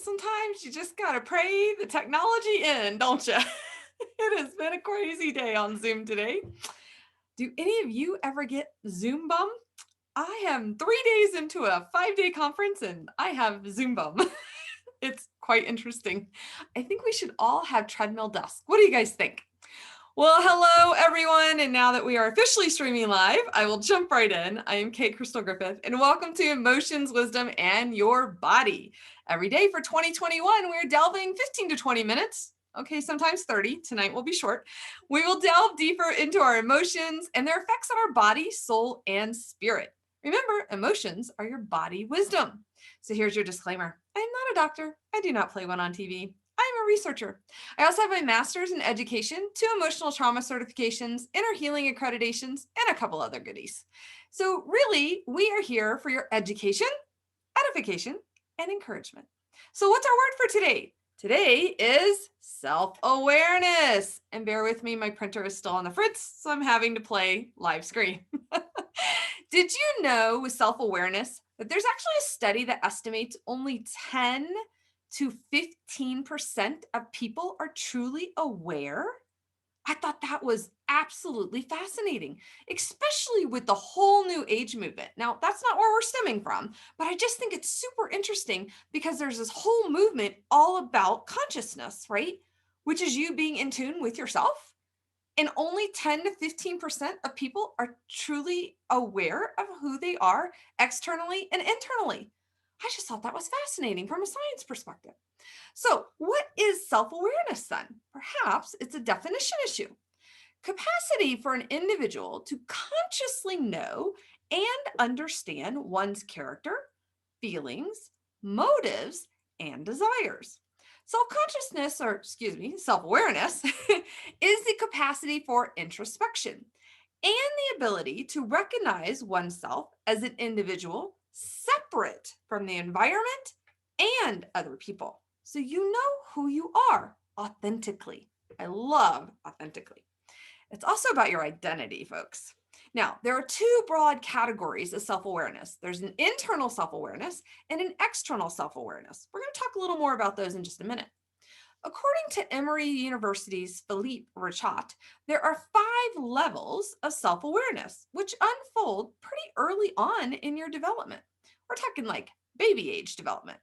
Sometimes you just gotta pray the technology in, don't you? It has been a crazy day on Zoom today. Do any of you ever get Zoom bum? I am 3 days into a 5-day conference and I have Zoom bum. It's quite interesting. I think we should all have treadmill dusk. What do you guys think? Well, hello everyone. And now that we are officially streaming live, I will jump right in. I am Kate Crystal Griffith and welcome to Emotions, Wisdom, and Your Body. Every day for 2021, we're delving 15 to 20 minutes. Okay, sometimes 30. Tonight will be short. We will delve deeper into our emotions and their effects on our body, soul, and spirit. Remember, emotions are your body wisdom. So here's your disclaimer. I am not a doctor. I do not play one on TV. I am a researcher. I also have my master's in education, 2 emotional trauma certifications, inner healing accreditations, and a couple other goodies. So really, we are here for your education, edification, and encouragement. So what's our word for today? Today is self-awareness. And bear with me, my printer is still on the fritz, so I'm having to play live screen. Did you know with self-awareness that there's actually a study that estimates only 10 to 15% of people are truly aware? I thought that was absolutely fascinating, especially with the whole new age movement. Now, that's not where we're stemming from, but I just think it's super interesting because there's this whole movement all about consciousness, right? Which is you being in tune with yourself. And only 10 to 15% of people are truly aware of who they are externally and internally. I just thought that was fascinating from a science perspective. So, what is self-awareness then? Perhaps it's a definition issue. Capacity for an individual to consciously know and understand one's character, feelings, motives, and desires. Self-consciousness, or excuse me, self-awareness, is the capacity for introspection and the ability to recognize oneself as an individual separate from the environment and other people. So you know who you are authentically. I love authentically. It's also about your identity, folks. Now, there are 2 broad categories of self-awareness. There's an internal self-awareness and an external self-awareness. We're going to talk a little more about those in just a minute. According to Emory University's Philippe Richat, there are 5 levels of self-awareness, which unfold pretty early on in your development. We're talking like baby age development.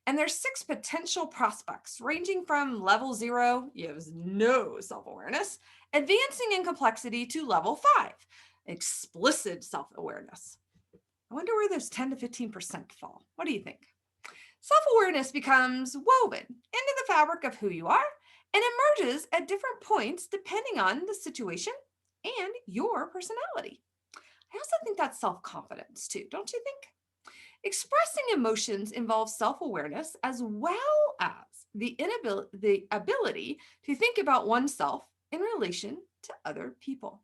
And there's 6 potential prospects ranging from level 0, you have no self-awareness, advancing in complexity to level 5, explicit self-awareness. I wonder where those 10 to 15% fall. What do you think? Self-awareness becomes woven into the fabric of who you are and emerges at different points depending on the situation and your personality. I also think that's self-confidence too, don't you think? Expressing emotions involves self-awareness as well as the ability to think about oneself in relation to other people.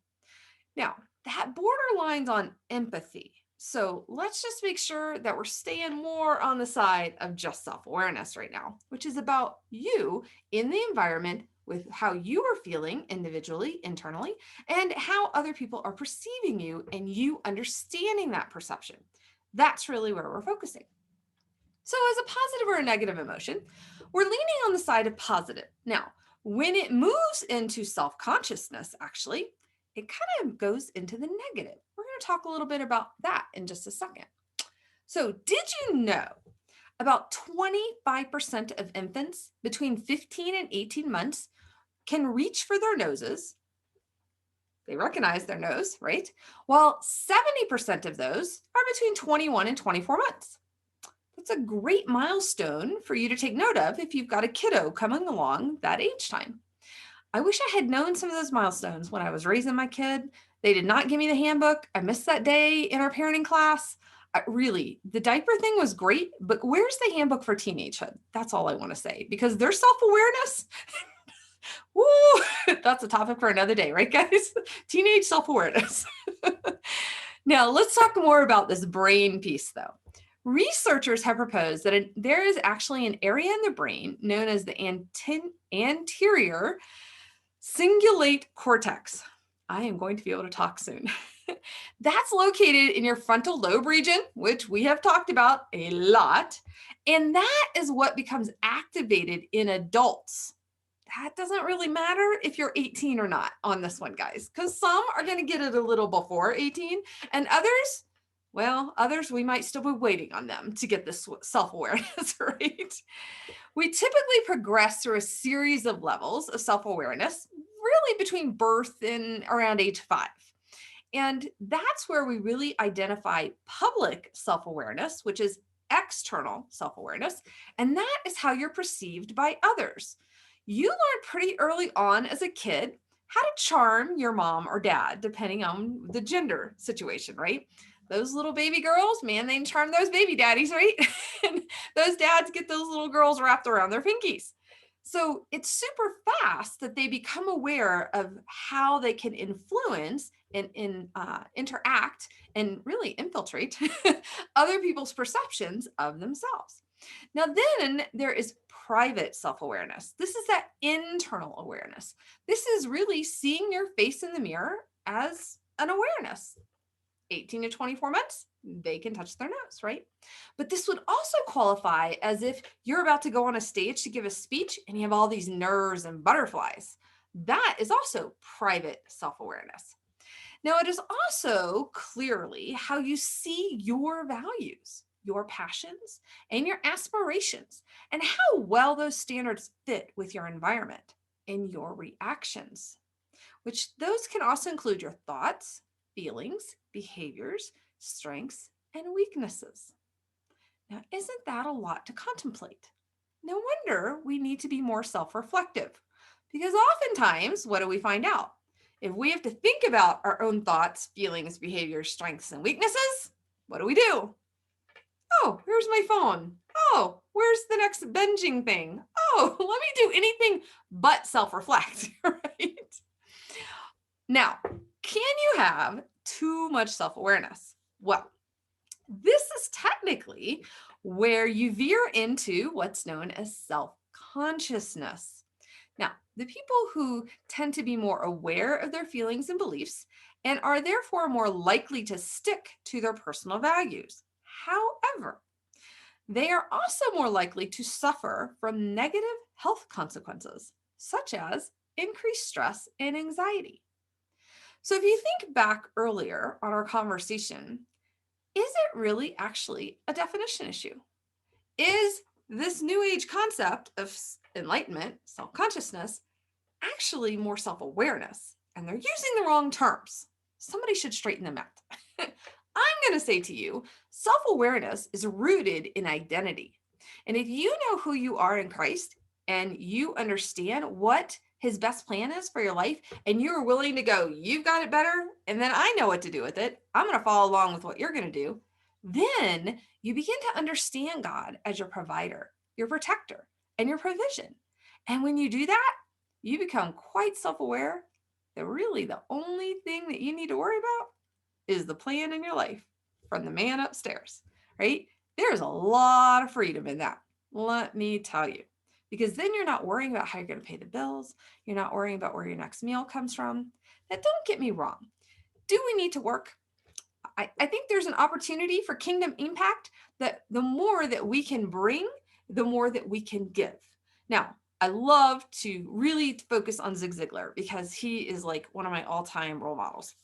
Now, that borderlines on empathy. So let's just make sure that we're staying more on the side of just self-awareness right now, which is about you in the environment with how you are feeling individually, internally, and how other people are perceiving you and you understanding that perception. That's really where we're focusing. So as a positive or a negative emotion, we're leaning on the side of positive. Now, when it moves into self-consciousness, actually, it kind of goes into the negative. We're going to talk a little bit about that in just a second. So did you know about 25% of infants between 15 and 18 months can reach for their noses? They recognize their nose, right? While 70% of those are between 21 and 24 months. That's a great milestone for you to take note of if you've got a kiddo coming along that age time. I wish I had known some of those milestones when I was raising my kid. They did not give me the handbook. I missed that day in our parenting class. Really, the diaper thing was great, but where's the handbook for teenagehood? That's all I want to say, because their self-awareness, woo, that's a topic for another day, right, guys? Teenage self-awareness. Now, let's talk more about this brain piece, though. Researchers have proposed that there is actually an area in the brain known as the anterior cingulate cortex. I am going to be able to talk soon. That's located in your frontal lobe region, which we have talked about a lot. And that is what becomes activated in adults. That doesn't really matter if you're 18 or not on this one, guys, because some are going to get it a little before 18, and others, well, others, we might still be waiting on them to get this self-awareness, right? We typically progress through a series of levels of self-awareness, really between birth and around age 5. And that's where we really identify public self-awareness, which is external self-awareness. And that is how you're perceived by others. You learn pretty early on as a kid how to charm your mom or dad, depending on the gender situation, right? Those little baby girls, man, they charm those baby daddies, right? And those dads get those little girls wrapped around their pinkies. So it's super fast that they become aware of how they can influence and interact and really infiltrate other people's perceptions of themselves. Now, then there is private self-awareness. This is that internal awareness. This is really seeing your face in the mirror as an awareness. 18 to 24 months, they can touch their nose, right? But this would also qualify as if you're about to go on a stage to give a speech and you have all these nerves and butterflies. That is also private self-awareness. Now, it is also clearly how you see your values, your passions, and your aspirations, and how well those standards fit with your environment and your reactions, which those can also include your thoughts, feelings, behaviors, strengths, and weaknesses. Now, isn't that a lot to contemplate? No wonder we need to be more self-reflective, because oftentimes, what do we find out? If we have to think about our own thoughts, feelings, behaviors, strengths, and weaknesses, what do? Oh, here's my phone. Oh, where's the next binging thing? Oh, let me do anything but self-reflect, right? Now, can you have too much self-awareness? Well, this is technically where you veer into what's known as self-consciousness. Now, the people who tend to be more aware of their feelings and beliefs and are therefore more likely to stick to their personal values. However, they are also more likely to suffer from negative health consequences, such as increased stress and anxiety. So if you think back earlier on our conversation, is it really actually a definition issue? Is this new age concept of enlightenment, self-consciousness, actually more self-awareness? And they're using the wrong terms. Somebody should straighten them out. I'm going to say to you, self-awareness is rooted in identity. And if you know who you are in Christ and you understand what his best plan is for your life, and you're willing to go, you've got it better, and then I know what to do with it, I'm going to follow along with what you're going to do, then you begin to understand God as your provider, your protector, and your provision. And when you do that, you become quite self-aware that really the only thing that you need to worry about is the plan in your life from the man upstairs, right? There's a lot of freedom in that, let me tell you, because then you're not worrying about how you're going to pay the bills. You're not worrying about where your next meal comes from. Now, don't get me wrong. Do we need to work? I think there's an opportunity for kingdom impact that the more that we can bring, the more that we can give. Now, I love to really focus on Zig Ziglar because he is like one of my all-time role models.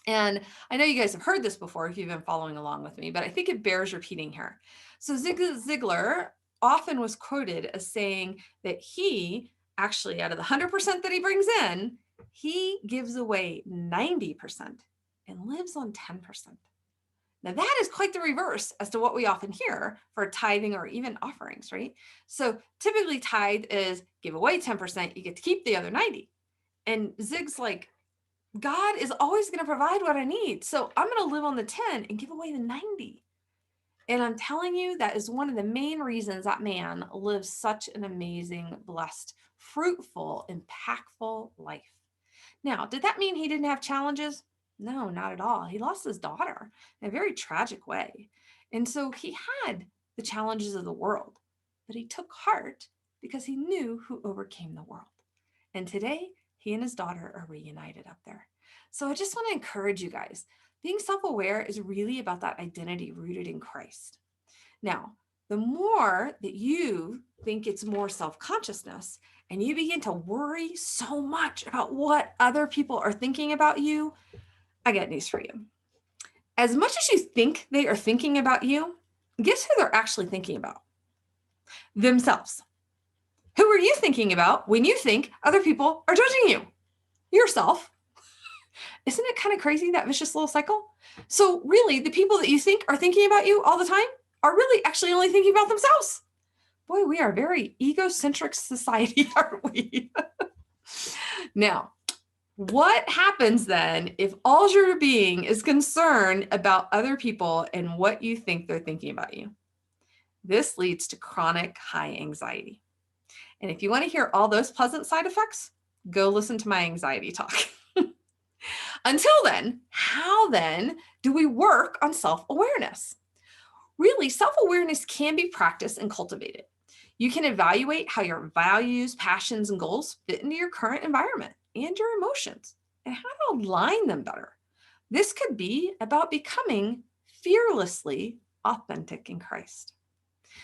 And I know you guys have heard this before if you've been following along with me, but I think it bears repeating here. So Zig Ziglar often was quoted as saying that he actually, out of the 100% that he brings in, he gives away 90% and lives on 10%. Now that is quite the reverse as to what we often hear for tithing or even offerings, right? So typically tithe is give away 10%, you get to keep the other 90. And Zig's like, God is always going to provide what I need. So I'm going to live on the 10 and give away the 90. And I'm telling you, that is one of the main reasons that man lives such an amazing, blessed, fruitful, impactful life. Now, did that mean he didn't have challenges? No, not at all. He lost his daughter in a very tragic way. And so he had the challenges of the world, but he took heart because he knew who overcame the world. And today, he and his daughter are reunited up there. So I just want to encourage you guys. Being self-aware is really about that identity rooted in Christ. Now, the more that you think it's more self-consciousness and you begin to worry so much about what other people are thinking about you, I got news for you. As much as you think they are thinking about you, guess who they're actually thinking about? Themselves. Who are you thinking about when you think other people are judging you? Yourself. Isn't it kind of crazy, that vicious little cycle? So really, the people that you think are thinking about you all the time are really actually only thinking about themselves. Boy, we are a very egocentric society, aren't we? Now, what happens then if all your being is concerned about other people and what you think they're thinking about you? This leads to chronic high anxiety. And if you want to hear all those pleasant side effects, go listen to my anxiety talk. Until then, how then do we work on self-awareness? Really, self-awareness can be practiced and cultivated. You can evaluate how your values, passions, and goals fit into your current environment and your emotions and how to align them better. This could be about becoming fearlessly authentic in Christ.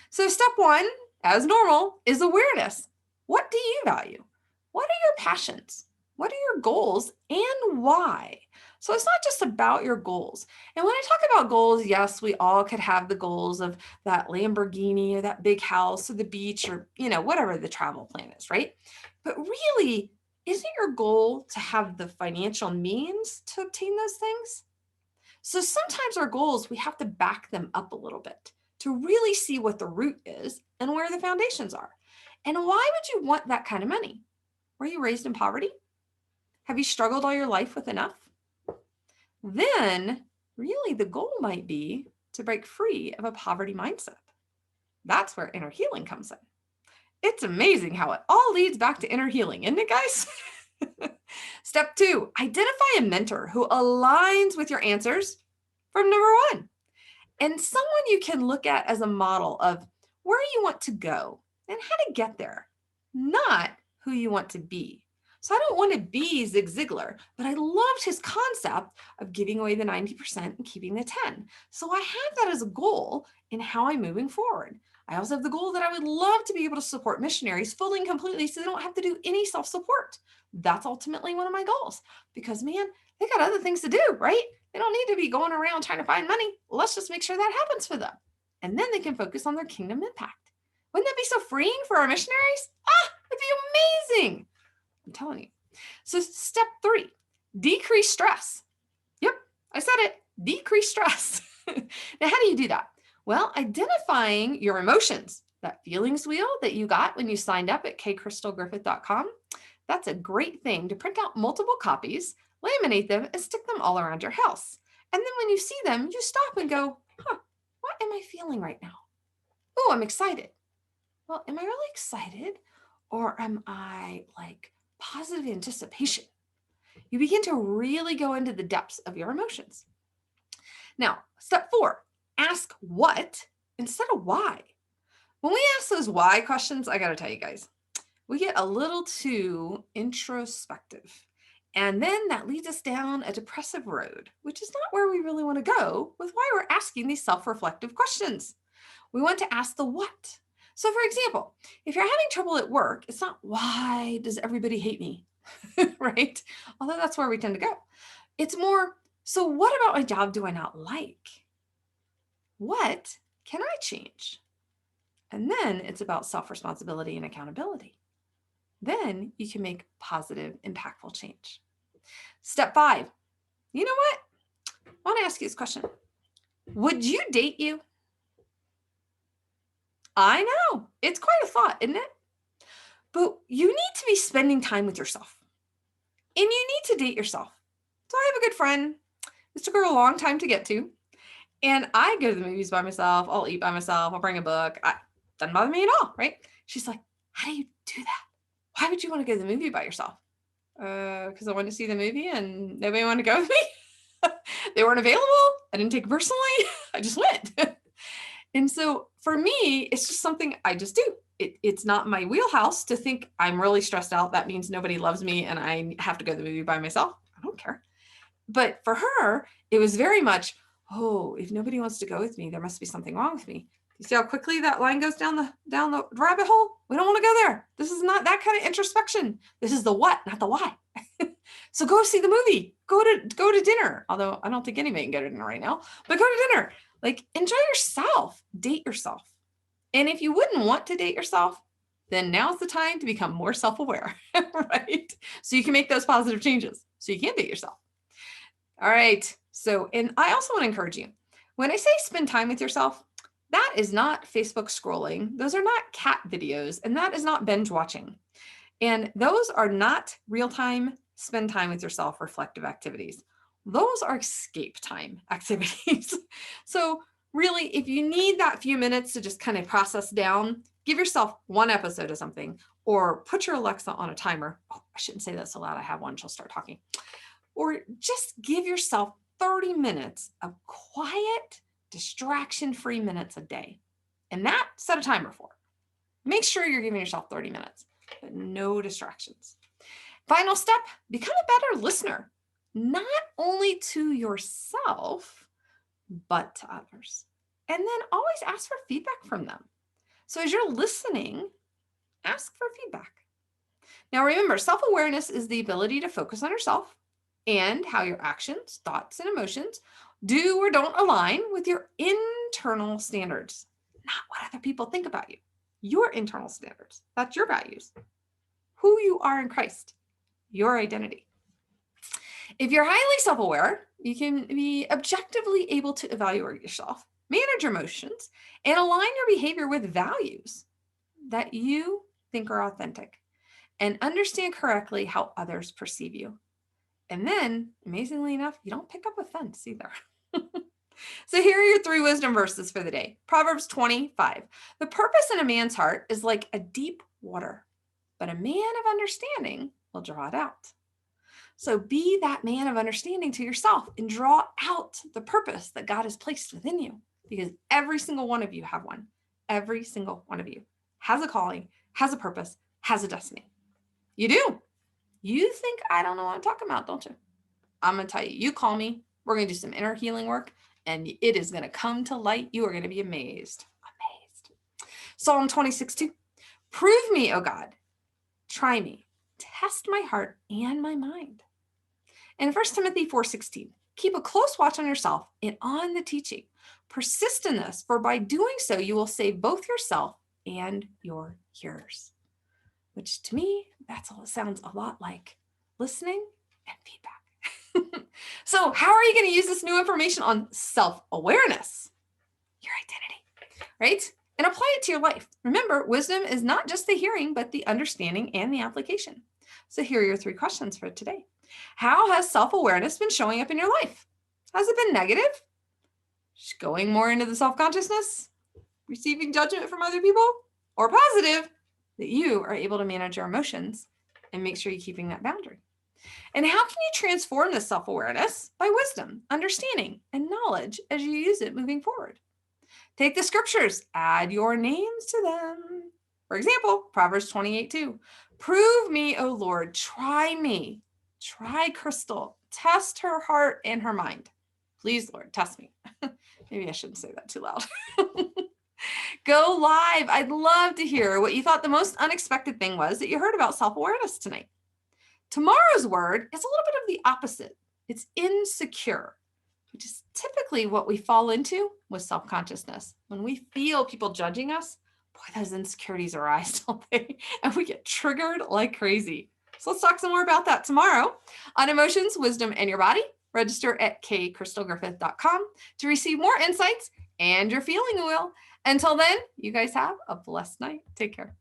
So step one, as normal, is awareness. What do you value? What are your passions? What are your goals and why? So it's not just about your goals. And when I talk about goals, yes, we all could have the goals of that Lamborghini or that big house or the beach or, whatever the travel plan is, right? But really, isn't your goal to have the financial means to obtain those things? So sometimes our goals, we have to back them up a little bit to really see what the root is and where the foundations are. And why would you want that kind of money? Were you raised in poverty? Have you struggled all your life with enough? Then really the goal might be to break free of a poverty mindset. That's where inner healing comes in. It's amazing how it all leads back to inner healing, isn't it, guys? Step two, identify a mentor who aligns with your answers from number one. And someone you can look at as a model of where you want to go and how to get there, not who you want to be. So I don't want to be Zig Ziglar, but I loved his concept of giving away the 90% and keeping the 10. So I have that as a goal in how I'm moving forward. I also have the goal that I would love to be able to support missionaries fully and completely so they don't have to do any self-support. That's ultimately one of my goals because, man, they got other things to do, right? They don't need to be going around trying to find money. Let's just make sure that happens for them. And then they can focus on their kingdom impact. Wouldn't that be so freeing for our missionaries? It'd be amazing. I'm telling you. So step three, decrease stress. Yep, I said it, decrease stress. Now, how do you do that? Well, identifying your emotions, that feelings wheel that you got when you signed up at kcrystalgriffith.com, that's a great thing to print out multiple copies, laminate them, and stick them all around your house. And then when you see them, you stop and go, what am I feeling right now? Oh, I'm excited. Well, am I really excited? Or am I like positive anticipation? You begin to really go into the depths of your emotions. Now, step four, ask what instead of why. When we ask those why questions, I got to tell you guys, we get a little too introspective. And then that leads us down a depressive road, which is not where we really want to go with why we're asking these self-reflective questions. We want to ask the what. So for example, if you're having trouble at work, it's not why does everybody hate me, right? Although that's where we tend to go. It's more, so what about my job do I not like? What can I change? And then it's about self-responsibility and accountability. Then you can make positive, impactful change. Step five, you know what? I want to ask you this question. Would you date you? I know, it's quite a thought, isn't it? But you need to be spending time with yourself. And you need to date yourself. So I have a good friend. This took her a long time to get to. And I go to the movies by myself. I'll eat by myself. I'll bring a book. Doesn't bother me at all, right? She's like, how do you do that? Why would you want to go to the movie by yourself? Because I wanted to see the movie and nobody wanted to go with me. They weren't available. I didn't take it personally. I just went. And so for me, it's just something I just do. It's not my wheelhouse to think I'm really stressed out. That means nobody loves me and I have to go to the movie by myself. I don't care. But for her, it was very much, oh, if nobody wants to go with me, there must be something wrong with me. You see how quickly that line goes down the rabbit hole? We don't want to go there. This is not that kind of introspection. This is the what, not the why. So go see the movie. Go to dinner. Although I don't think anybody can go to dinner right now, but go to dinner. Like, enjoy yourself. Date yourself. And if you wouldn't want to date yourself, then now's the time to become more self-aware, right? So you can make those positive changes so you can date yourself. All right. So, and I also want to encourage you, when I say spend time with yourself, that is not Facebook scrolling. Those are not cat videos, and that is not binge watching. And those are not real-time spend time with yourself reflective activities. Those are escape time activities. So really, if you need that few minutes to just kind of process down, give yourself one episode of something, or put your Alexa on a timer. Oh, I shouldn't say that so loud. I have one. She'll start talking. Or just give yourself 30 minutes of quiet, distraction-free minutes a day. And that, set a timer for. Make sure you're giving yourself 30 minutes, but no distractions. Final step, become a better listener, not only to yourself, but to others. And then always ask for feedback from them. So as you're listening, ask for feedback. Now remember, self-awareness is the ability to focus on yourself and how your actions, thoughts, and emotions do or don't align with your internal standards, not what other people think about you. Your internal standards, that's your values, who you are in Christ, your identity. If you're highly self-aware, you can be objectively able to evaluate yourself, manage your emotions, and align your behavior with values that you think are authentic, and understand correctly how others perceive you. And then, amazingly enough, you don't pick up offense either. So here are your 3 wisdom verses for the day. Proverbs 20:5. The purpose in a man's heart is like a deep water, but a man of understanding will draw it out. So be that man of understanding to yourself and draw out the purpose that God has placed within you, because every single one of you have one. Every single one of you has a calling, has a purpose, has a destiny. You do. You think I don't know what I'm talking about, don't you? I'm going to tell you, you call me, we're going to do some inner healing work, and it is going to come to light. You are going to be amazed. Amazed. Psalm 26:2. Prove me, O God. Try me. Test my heart and my mind. And 1 Timothy 4:16. Keep a close watch on yourself and on the teaching. Persist in this, for by doing so, you will save both yourself and your hearers. Which to me, sounds a lot like listening and feedback. So how are you going to use this new information on self-awareness? Your identity, right? And apply it to your life. Remember, wisdom is not just the hearing, but the understanding and the application. So here are your 3 questions for today. How has self-awareness been showing up in your life? Has it been negative? Going more into the self-consciousness? Receiving judgment from other people? Or positive, that you are able to manage your emotions and make sure you're keeping that boundary? And how can you transform this self-awareness? By wisdom, understanding, and knowledge as you use it moving forward. Take the scriptures, add your names to them. For example, Proverbs 28:2. Prove me, O Lord, try me. Try Crystal, test her heart and her mind. Please, Lord, test me. Maybe I shouldn't say that too loud. Go live. I'd love to hear what you thought the most unexpected thing was that you heard about self-awareness tonight. Tomorrow's word is a little bit of the opposite. It's insecure, which is typically what we fall into with self-consciousness. When we feel people judging us, boy, those insecurities arise, don't they? And we get triggered like crazy. So let's talk some more about that tomorrow on Emotions, Wisdom, and Your Body. Register at kcrystalgriffith.com to receive more insights and your feeling wheel. Until then, you guys have a blessed night. Take care.